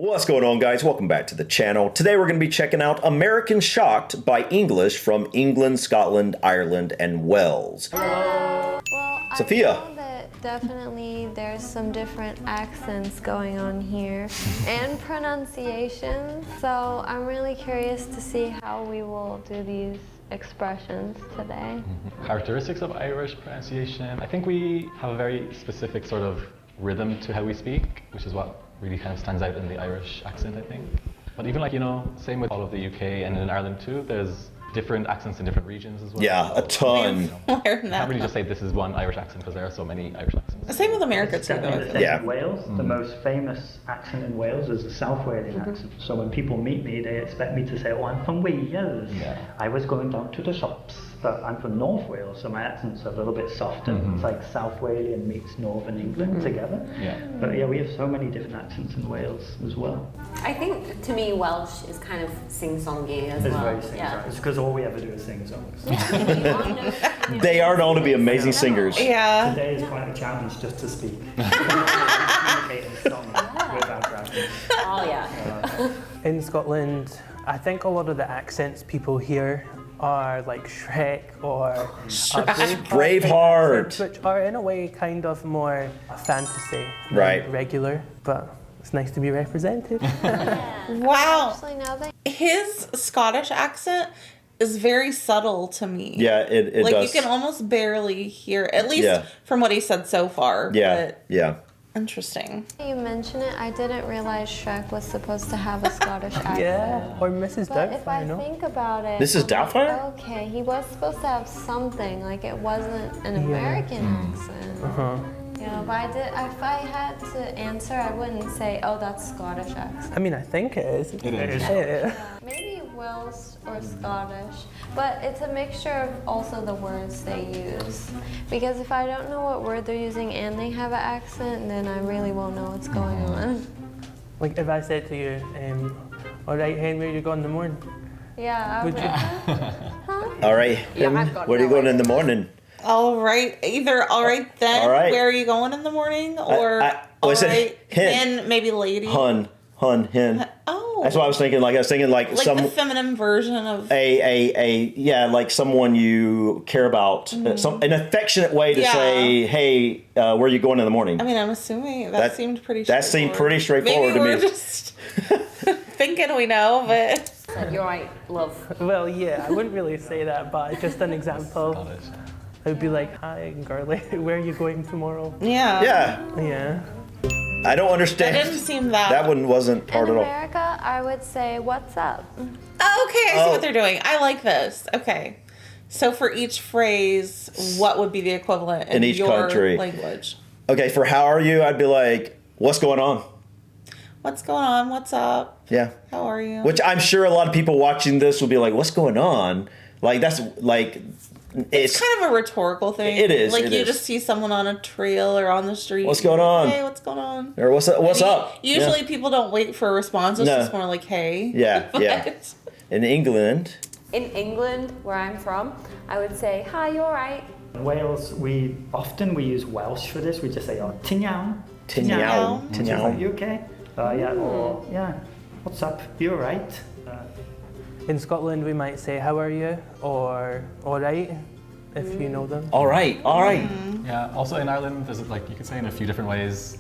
What's going on, guys? Welcome back to the channel. Today we're going to be checking out American Shocked by English from England, Scotland, Ireland, and Wales. Well, Sophia. I know that definitely there's some different accents going on here and pronunciations, so I'm really curious to see how we will do these expressions today. Characteristics of Irish pronunciation. I think we have a very specific sort of rhythm to how we speak, which is what really kind of stands out in the Irish accent, I think. But even same with all of the UK and in Ireland too, there's different accents in different regions as well. Yeah, a ton. You can't really just say this is one Irish accent because there are so many Irish accents. Same with America too, though. Yeah. Wales, the most famous accent in Wales is the South Walian accent. So when people meet me, they expect me to say, "Oh, I'm from Wales. Yeah. I was going down to the shops." But I'm from North Wales, so my accent's a little bit softer. It's like South Walian meets Northern England together. Yeah. But yeah, we have so many different accents in Wales as well. I think, to me, Welsh is kind of sing-songy as It's well. very sing-songy. It's because all we ever do is sing songs. They are known to be amazing singers. Yeah. Today is quite a challenge just to speak. Communicate in song without rapping. Oh, yeah. In Scotland, I think a lot of the accents people hear are like Shrek or Braveheart. accents, which are in a way kind of more a fantasy than Right. regular, but it's nice to be represented. Wow. Actually, now that His Scottish accent is very subtle to me. Yeah, it like does. you can almost barely hear, at least Yeah. from what he said so far. Yeah, But yeah. interesting. you mention it, I didn't realize Shrek was supposed to have a Scottish accent. Yeah, or Mrs. But if I Doubtfire, no? think about it, This is I'm like, Doubtfire? okay, he was supposed to have something, like it wasn't an American accent. Yeah, but if I had to answer, I wouldn't say, oh, that's Scottish accent. I mean, I think it is. It is. Yeah. Maybe Welsh or Scottish, but it's a mixture of also the words they use. Because if I don't know what word they're using and they have an accent, then I really won't know what's going on. Like if I said to you, all right, Henry, you go in the morning. Yeah, I Would would. you? All right. Yeah, I've got Where are you no going in idea. the morning? All right. Either all right then, All right. where are you going in the morning? Or oh, all is it right hen? then, maybe lady. Hun, hen. Oh. That's what I was thinking. Like Like some the feminine version of. yeah, like someone you care about, an affectionate way to Yeah. say, "Hey, where are you going in the morning?" I mean, I'm assuming that seemed pretty That seemed pretty straightforward Maybe to we're me. just thinking we know, but. You're right, love. Well, yeah, I wouldn't really say that, but just an example. Scottish. I would be like, hi, girly, where are you going tomorrow? Yeah. Yeah, Yeah. I don't That understand. didn't seem that. That one wasn't hard In at all. America, I would say, what's up? Oh, okay, I see Oh. what they're doing. I like this. Okay. So for each phrase, what would be the equivalent in each your country. language? Okay, for how are you, I'd be like, "What's going on?" What's going on? What's up? Yeah. How are you? Which I'm sure a lot of people watching this will be like, "What's going on?" Like that's like It's kind of a rhetorical thing. It is, Like it you is. just see someone on a trail or on the street. What's going on? Hey, what's going on? or what's up? What's And up? Usually Yeah. people don't wait for a response. It's No. just more like, hey. Yeah, yeah. But- In England, In England, where I'm from, I would say, hi, you all right? In Wales, we use Welsh for this. We just say, "Oh, ti'n iawn?" Ti'n iawn, Which is like, "You okay?" Yeah, or yeah, "What's up? You alright?" In Scotland, we might say, how are you? Or all right, if you know them. all right, all right. Yeah. Also in Ireland, there's you could say in a few different ways.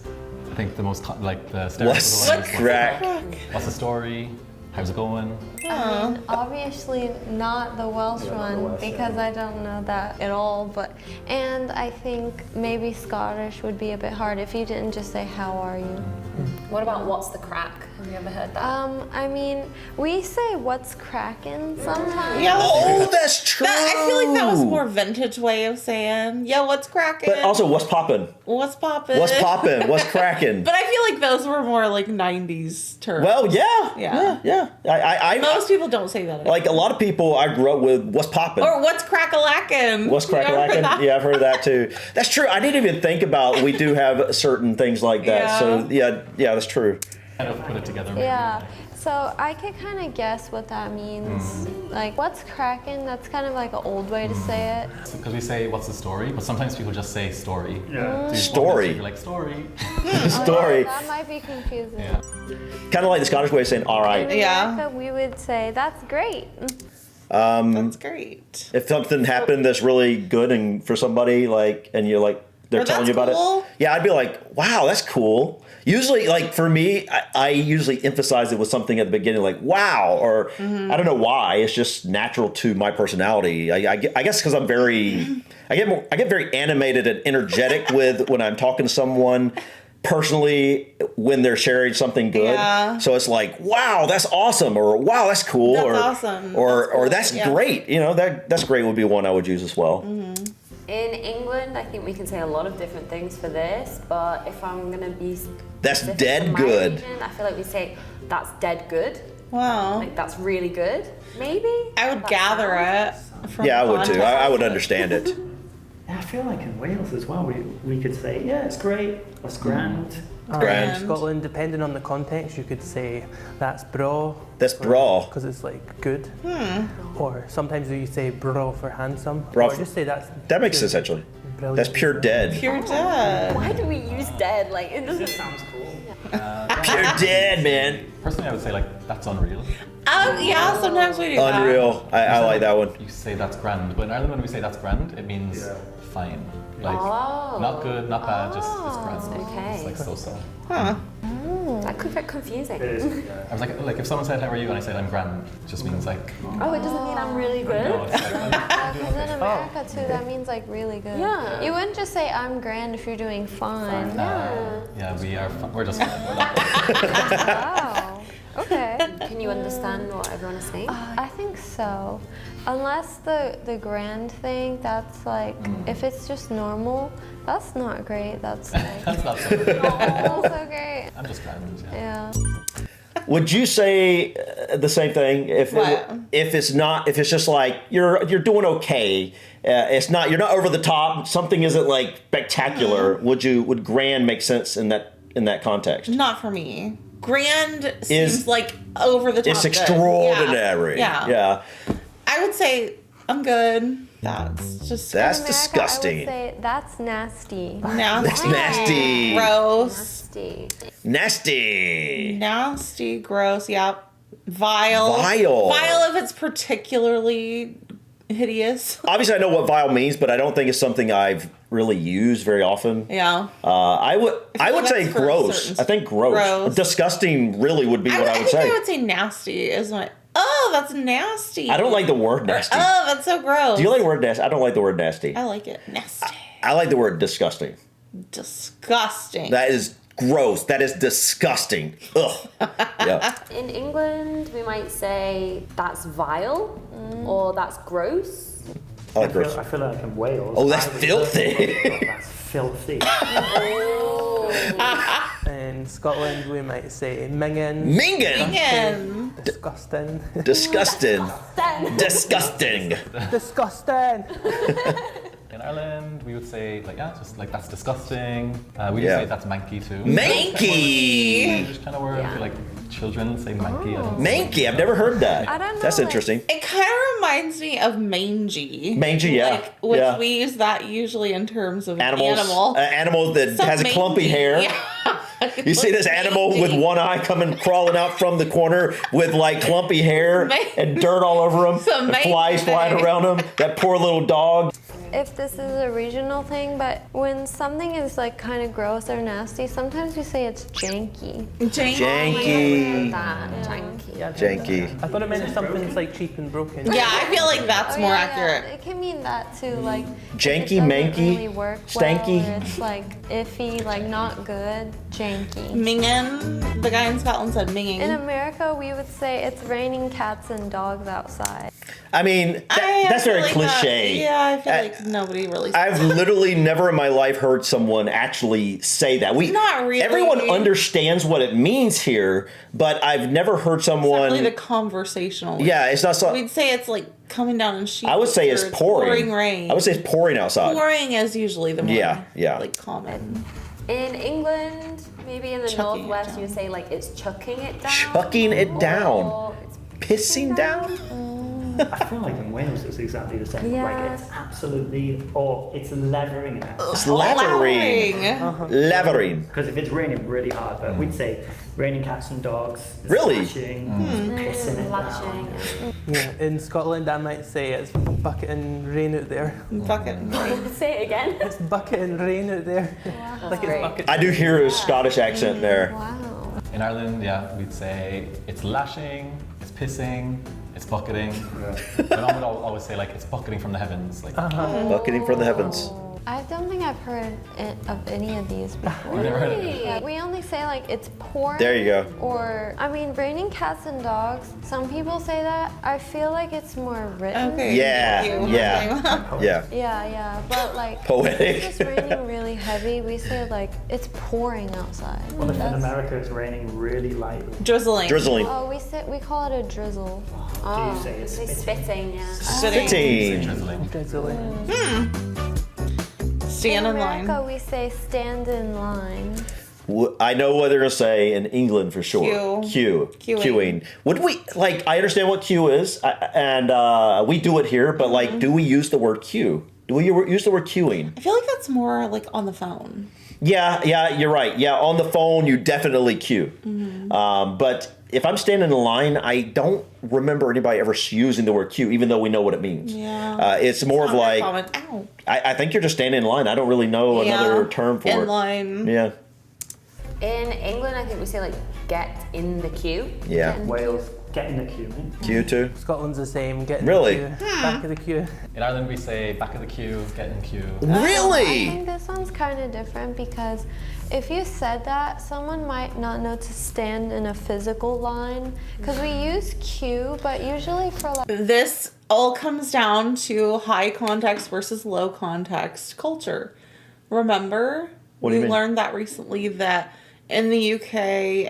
I think the most the What's stereotypical one is, crack? What's the story? How's it going? And obviously not the Welsh Yeah, not the one Welsh, because I don't know that at all. And I think maybe Scottish would be a bit hard if you didn't just say how are you. What about what's the crack? Have you ever heard that? I mean, we say what's cracking sometimes. Yeah. Oh, that's true. I feel like that was a more vintage way of saying, yo, what's cracking? But also, what's poppin'? What's poppin'? What's poppin'? What's cracking? But I feel like those were more like 90s terms. Well, yeah, Yeah. yeah. I Most people don't say that anymore. like a lot of people I grew up with. What's poppin'? Or what's crack-a-lackin'? What's You ever heard crack-a-lackin'? that? Yeah, I've heard that too. That's true. I didn't even think about. We do have certain things like that. Yeah. So yeah, that's true. Kind of put it together. Maybe. Yeah, so I could kind of guess what that means. Like, what's cracking? That's kind of like an old way to say it. Because we say, what's the story? But sometimes people just say story. Yeah. Story. You're like, story. Story. That might be confusing. Yeah. Kind of like the Scottish way of saying all right. In Yeah. America, we would say, that's great. That's great. If something happened that's really good and for somebody, like, and you're like, they're Or telling you that's about cool. it. Yeah, I'd be like, wow, that's cool. Usually, like, for me, I usually emphasize it with something at the beginning, like, wow, or I don't know why. It's just natural to my personality. I guess because I'm I get very animated and energetic with when I'm talking to someone personally when they're sharing something good. Yeah. So it's like, wow, that's awesome, or wow, that's cool, That's or awesome. or That's that's cool. Yeah. great. You know, that's great would be one I would use as well. In England, I think we can say a lot of different things for this, but if I'm gonna be That's specific dead to my good. region, I feel like we say that's dead good. Wow. Like that's really good. Maybe. I would That gather sounds- it. From Yeah, I would too. context. I would understand it. I feel like in Wales as well, we could say, yeah, it's great, that's grand. Grand. In Scotland, depending on the context, you could say that's bra. That's bra. Because it's like good. Or sometimes you say bra for handsome. Bra or for- just say that's That makes good. sense actually. Brilliant. That's pure dead. Pure dead. Why do we use dead? Like it doesn't. Sounds cool. Pure dead, man. Personally, I would say like that's unreal. Oh, yeah, sometimes we do that. Unreal. I like that one. You say that's grand, but in Ireland when we say that's grand, it means fine. Like Oh. not good, not bad, just it's grand. okay. It's like so. Huh. That could get confusing. It is, yeah. I was like if someone said how are you and I said I'm grand, it just means like Oh, it doesn't mean I'm really no, good. it's like, Because in America, too, that means like really good. Yeah. You wouldn't just say, I'm grand if you're doing fine. yeah, we are. We're just. We're not. Wow. Okay. Can you understand what everyone is saying? I think so. Unless the grand thing, that's like, if it's just normal, that's not great. That's like, That's not so. that's so great. I'm just grand. Yeah. Yeah. Would you say the same thing if What? if it's just like you're doing okay? It's not you're not over the top. Something isn't like spectacular. Would grand make sense in that context? Not for me. Grand Is- seems like over the top. It's good. extraordinary. Yeah. Yeah. I would say I'm good. That's just That's In America, disgusting. I would say that's nasty. nasty. Nasty. Gross. Nasty. Nasty. Nasty, gross, yeah. Vile. Vile. Vile if it's particularly hideous. Obviously, I know what vile means, but I don't think it's something I've really used very often. Yeah. I would like say that's for gross. certain- I think gross. Gross. Disgusting really would be what I would think say. I would say nasty is my. Oh, that's nasty. I don't like the word nasty. Oh, that's so gross. Do you like the word nasty? I don't like the word nasty. I like it. Nasty. I like the word disgusting. Disgusting. That is gross. That is disgusting. Ugh. Yeah. In England, we might say that's vile or that's gross. I like gross. I feel like in Wales. Oh, that's I would filthy. say that's filthy. In Scotland, we might say minging. Minging. Minging. Disgusting. Disgusting. Disgusting. Disgusting. In Ireland, we would say like just like that's disgusting. We Yeah. would say that's manky too. Manky. English kind of word. I feel like children say manky. I don't Manky. I've never heard that. I don't know, That's like- interesting. It kind of reminds me of mangy. Mangy, yeah. Like, which Yeah. we use that usually in terms of Animals. animal. Animal that So has a clumpy mangy, hair. Yeah. You see this animal with one eye coming crawling out from the corner with like clumpy hair and dirt all over him, Some and flies mangy flying thing. around him. That poor little dog. If this is a regional thing, but when something is like kind of gross or nasty, sometimes we say it's janky. Janky. That janky. Janky. I thought it meant something's like cheap and broken. Yeah, I feel like that's Oh, more yeah, accurate. Yeah. It can mean that too, like Janky, if it doesn't manky, really work stanky. well, or it's like iffy, like not good, janky. Minging. The guy in Scotland said minging. In America, we would say it's raining cats and dogs outside. I mean, that's feel very like cliche. Yeah, I feel like nobody really. I've literally never in my life heard someone actually say that. Not really. Everyone understands what it means here, but I've never heard someone. really the conversational. Yeah, it's not so. We'd say it's like coming down in sheets. I would say it's or pouring. Pouring rain. I would say it's pouring outside. pouring is usually the more Yeah, yeah. like common. In England, maybe in the Chucking it northwest, down. you would say like it's chucking it down. Chucking it down. Or it's Pissing down? I feel like in Wales it's exactly the same. Like Yes. it's absolutely, or it's levering it. It's levering. Levering. Because if it's raining really hard, but we'd say raining cats and dogs. It's Really? Lashing, it's pissing it Lashing. down. Yeah, in Scotland, I might say it's bucketing rain out there. Bucket. Say it again. It's bucketing rain out there. Like it's great. bucket. I do hear a Scottish accent there. Wow. In Ireland, yeah, we'd say it's lashing, it's pissing, it's bucketing. My mom would always say like it's bucketing from the heavens. Like Bucketing from the heavens. I don't think I've heard of any of these before. I've never heard of it. Yeah, we only say like it's pouring. There you go. Or, I mean, raining cats and dogs. Some people say that. I feel like it's more written. Okay. Yeah, thank you. yeah. Yeah. Yeah. But like, Poetic. if it's raining really heavy, we say like it's pouring outside. Well, if in That's- America it's raining really lightly. Drizzling. Drizzling. Oh, we call it a drizzle. Do you say it's Say spitting? spitting, yeah. Spitting. drizzling. Drizzling. Stand in line. America, we say stand in line. I know what they're gonna say in England for sure. Queue. Queuing. Queuing. Would we like? I understand what queue is, and we do it here. But like, do we use the word queue? Do we use the word queuing? I feel like that's more like on the phone. Yeah, you're right. Yeah, on the phone, you definitely queue. But if I'm standing in line, I don't remember anybody ever using the word queue, even though we know what it means. Yeah. It's more of Not very like, common. Ow. I think you're just standing in line. I don't really know another term for in it. line. Yeah. In England, I think we say like get in the queue. Yeah. Get in the Wales, get in the queue, mate. Queue too. Scotland's the same. Get in Really? the queue. Back of the queue. In Ireland, we say back of the queue, get in queue. I Really? think this one's kind of different because if you said that, someone might not know to stand in a physical line because we use queue, but usually for like This all comes down to high context versus low context culture. Remember? What do you we mean? learned that recently that in the UK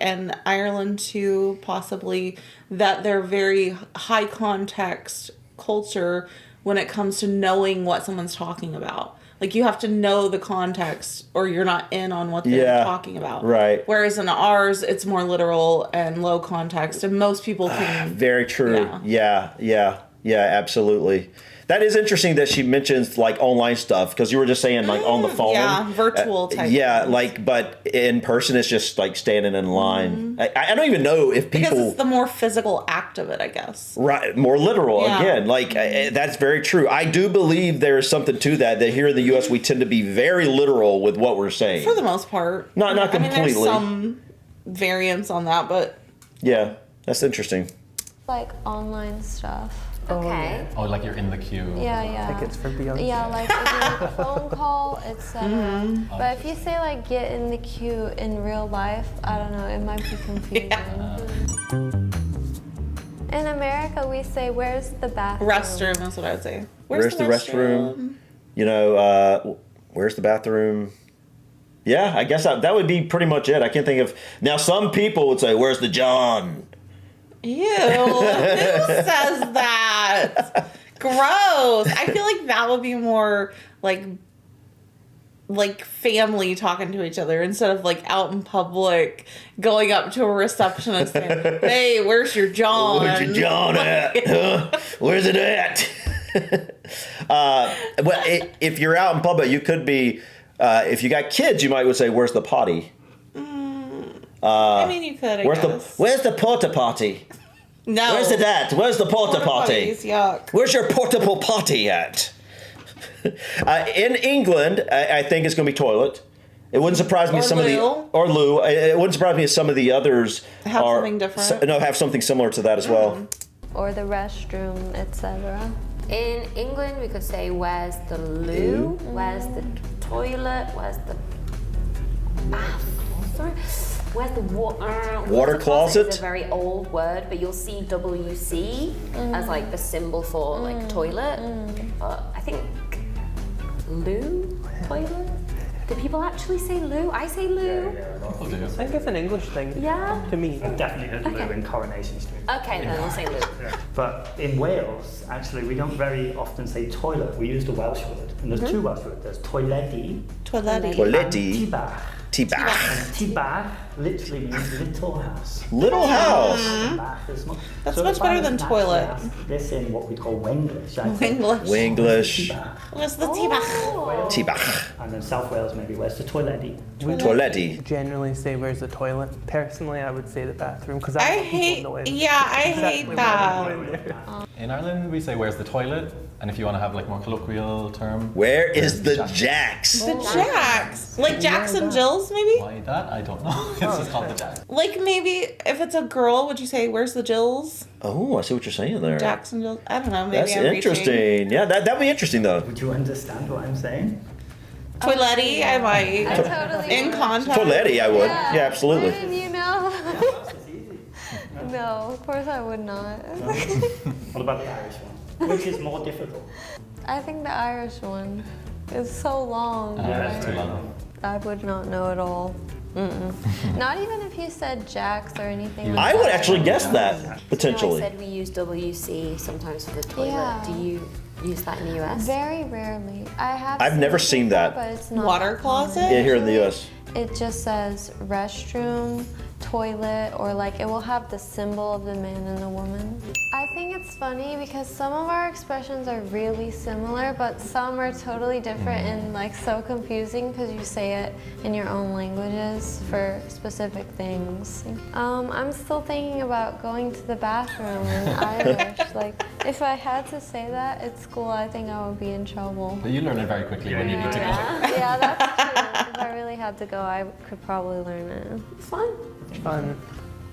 and Ireland too, possibly, that they're very high context culture when it comes to knowing what someone's talking about. Like you have to know the context or you're not in on what they're Yeah, talking about. right. Whereas in ours, it's more literal and low context and most people can... Very true. Yeah, absolutely. That is interesting that she mentions like online stuff because you were just saying like on the phone. Yeah, virtual type Yeah, things. like, but in person it's just like standing in line. I don't even know if Because people. it's the more physical act of it, I guess. Right, more literal Yeah. again. Like that's very true. I do believe there is something to that. That here in the U.S. we tend to be very literal with what we're saying. For the most part. Not I mean, there's completely. some variance on that, but Yeah, that's interesting. like online stuff. Okay. Oh, like you're in the queue. Yeah. Tickets for Beyonce. Yeah, like if you make a phone call, etc. But if you say like get in the queue in real life, I don't know, it might be confusing. In America, we say where's the bathroom? restroom is what I would say. Where's the restroom? You know, where's the bathroom? Yeah, I guess that would be pretty much it. I can't think of. Now, some people would say, "Where's the John?" Ew, who says that? Gross. I feel like that would be more like family talking to each other instead of like out in public going up to a receptionist saying, hey, where's your John? Where's your John at? Huh? Where's it at? Well, if you're out in public, you could be. If you got kids, you might would say, "Where's the potty?" I mean, you could, I guess. Where's the porta potty? No. Where's it at? Where's the porta potty? potties, yuck. Where's your portable potty at? In England, I think it's going to be toilet. It wouldn't surprise me Or if some of the loo. or loo. It wouldn't surprise me if some of the others Have are something different. have something similar to that as well. Or the restroom, etc. In England, we could say where's the loo? Where's the toilet? Where's the bathroom? Where's the water closet? is a very old word, but you'll see WC as like the symbol for like toilet. But I think loo, toilet. Do people actually say loo? I say loo. People do. I think it's an English thing. Yeah. To me. I've definitely heard loo in Coronation Street. Okay, then we'll say loo. But in Wales, actually, we don't very often say toilet. We use the Welsh word. And there's two Welsh words. There's toiledi Toiletti. Toileti. and tibach. T-bach. T-bach literally means little house. Little house. Bach is much, That's so much if I better was than to actually toilet. ask this in what we call Wenglish. I'd say, English. Winglish. T-bach. Where's the T-bach? Wales, T-bach. and then South Wales maybe where's the toilety. Toiletti. Generally say where's the toilet. Personally, I would say the bathroom because I I hate. know it. Yeah, I hate that. In Ireland, we say, where's the toilet? And if you want to have like more colloquial term, Where is where's the jack? jacks? The Jacks, like Jacks and Jills, maybe. Why that? I don't know. It's just called the jack. Like maybe if it's a girl, would you say where's the Jills? Oh, I see what you're saying there. Jacks and Jills. I don't know. Maybe That's I'm interesting. reaching. Yeah, that'd be interesting though. Would you understand what I'm saying? Toiletty, I I might. totally In would. context. Toiletti, I would. Yeah, Why absolutely. didn't you know? It's easy. No, of course I would not. What about the Irish one? Which is more difficult? I think the Irish one is so long. It's too long. I would not know at all. Not even if you said Jacks or anything. Even like I would that. actually guess that You know, I potentially. said we use WC sometimes for the toilet. Yeah. Do you use that in the US? Very rarely. I've never it seen before, that. But it's not Water that common. closet? Yeah, here in the U.S. It just says restroom, toilet, or like it will have the symbol of the man and the woman. I think it's funny because some of our expressions are really similar, but some are totally different and like so confusing because you say it in your own languages for specific things. I'm still thinking about going to the bathroom in Irish. Like if I had to say that at school, I think I would be in trouble. But you learn it very quickly when you need to go. Yeah, that's true. If I really had to go, I could probably learn it. It's fun. Fun.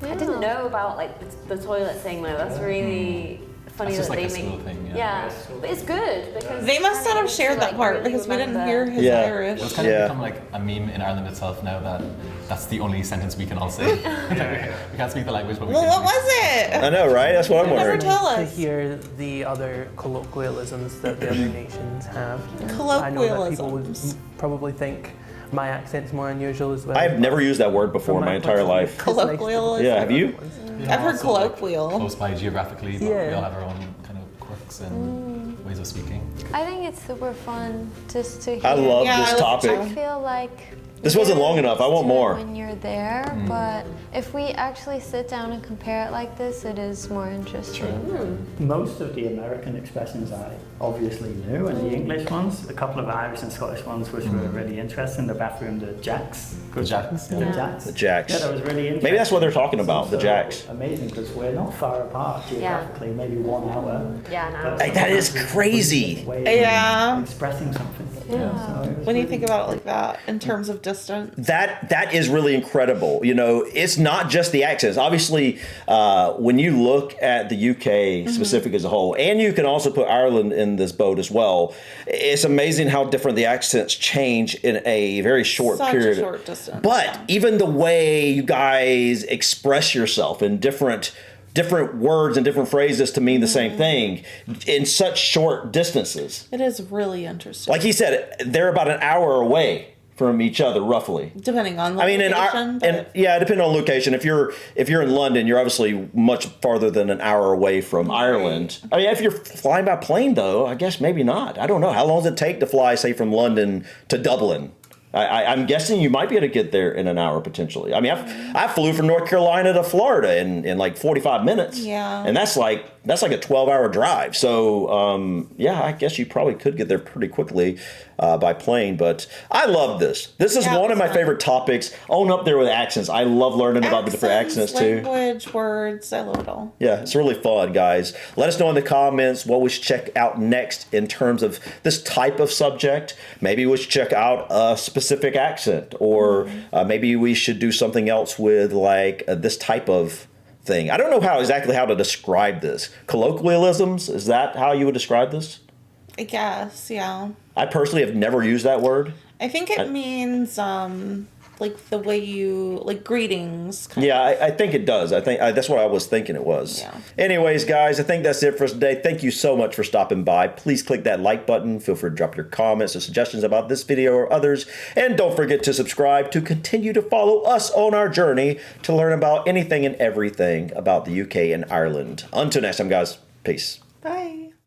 I didn't know about like the toilet thing though. That's really funny That's just that like they a make. school thing, yeah. Yeah, but it's good because They must not have shared that part because we didn't hear his Yeah. Irish. Well, it's kind Yeah. of become like a meme in Ireland itself now that that's the only sentence we can all say. We can't speak the language, but we Well, can what speak. was I it? know, right? That's what I'm Never wondering. tell To us. hear the other colloquialisms that the other nations have. I know that people would Colloquialisms. probably think my accent's more unusual as well. I've never used that word before in From my entire point of life. view, it's nice to Colloquialism? Yeah, have you? I've heard Also, like, colloquial. close by geographically, but we Yeah. all have our own kind of quirks and ways of speaking. I think it's super fun just to hear. I love Yeah, this I love topic. I feel like This wasn't long you're enough. I used want to it more. when you're there, but if we actually sit down and compare it like this, it is more interesting. Most of the American expressions I obviously knew, and the English ones, a couple of Irish and Scottish ones, which were really interesting. The bathroom, the jacks. The jacks, The yeah. jacks. The jacks. Yeah, that was really interesting. Maybe that's what they're talking about, It's the also jacks. Amazing because we're not far apart geographically, maybe 1 hour. Yeah, no. But Hey, that is sometimes crazy. way Yeah. of expressing something. Yeah. So it was When you really- think about it like that, in terms of distance. That is really incredible. You know, it's not just the accents. Obviously, when you look at the UK specific as a whole, and you can also put Ireland in this boat as well, it's amazing how different the accents change in a very short Such period. a short distance. But even the way you guys express yourself in different words and different phrases to mean the same thing in such short distances. It is really interesting. Like he said, they're about an hour away from each other, roughly. Depending on the I mean, location. but yeah, depending on location. If you're in London, you're obviously much farther than an hour away from Ireland. I mean, if you're flying by plane, though, I guess maybe not. I don't know. How long does it take to fly, say, from London to Dublin? I'm guessing you might be able to get there in an hour potentially. I mean, I flew from North Carolina to Florida in like 45 minutes. Yeah. And that's like a 12-hour drive. So yeah, I guess you probably could get there pretty quickly by plane. But I love this. This is Yeah, one of my it's favorite topics. Own up there with accents. I love learning about the different accents too. Language, words, I love it all. Yeah, it's really fun, guys. Let us know in the comments what we should check out next in terms of this type of subject. Maybe we should check out a specific accent, or maybe we should do something else with like this type of thing. I don't know exactly how to describe this. Colloquialisms, is that how you would describe this? I guess, yeah. I personally have never used that word. I think it means like the way you like greetings. Yeah, I think it does. I think that's what I was thinking it was. Yeah. Anyways, guys, I think that's it for us today. Thank you so much for stopping by. Please click that like button. Feel free to drop your comments or suggestions about this video or others. And don't forget to subscribe to continue to follow us on our journey to learn about anything and everything about the UK and Ireland. Until next time, guys. Peace. Bye.